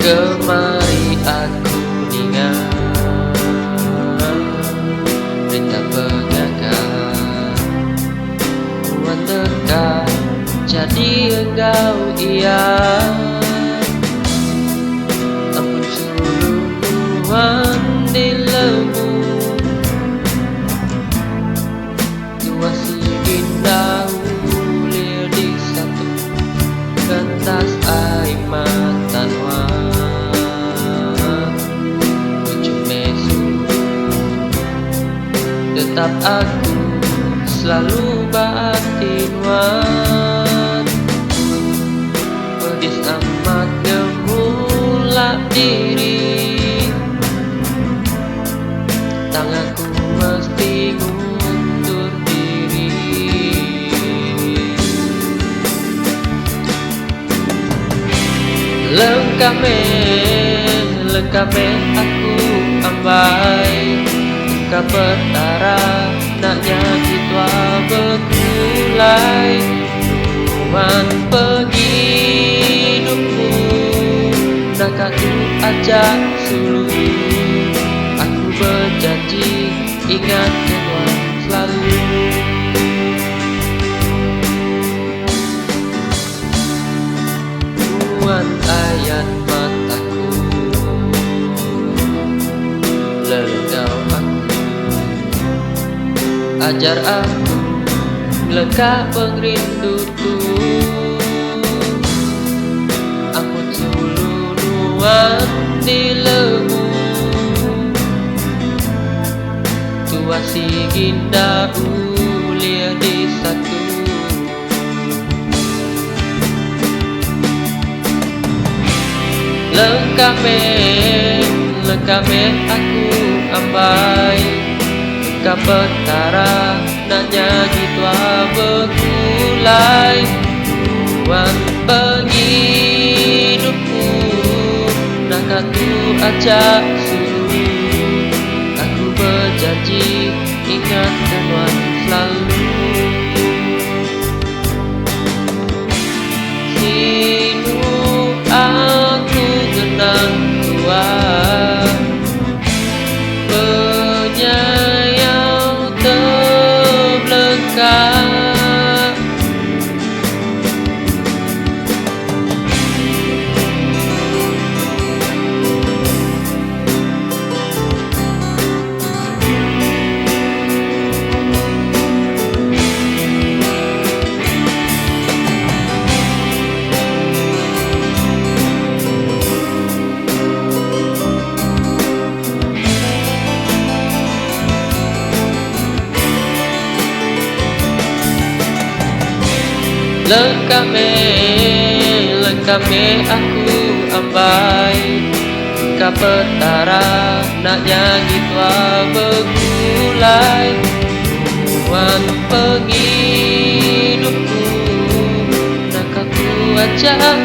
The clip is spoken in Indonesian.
Kemari aku ingat berita penyakan Tuhan dekat jadi engkau iya. Ampun suluhan di lemu Tua sigin dahulu di satu Kentas air mata tetap aku selalu batin wan pedis amat gemulak diri tanganku mesti ngundur diri. Lengkap aku ambai ka petara naknya kita berkulai Tuhan pergi hidupku nak aku ajak sulu aku berjanji ingat Tuhan selalu. Tuhan ayat mataku lengkau ajar aku lekak pengrinduku aku cululuan di lemu tua sigin ulia di satu lengkap aku ambai ka petara naknya gitu berkulai Tuhan penghidupku nak aku ajak sulu aku berjanji ingat Tuhan selalu. Sinu aku genang Tuhan lengkap aku ambai ka petara naknya gitu berkulai Tuhan penghidupku nak aku ajak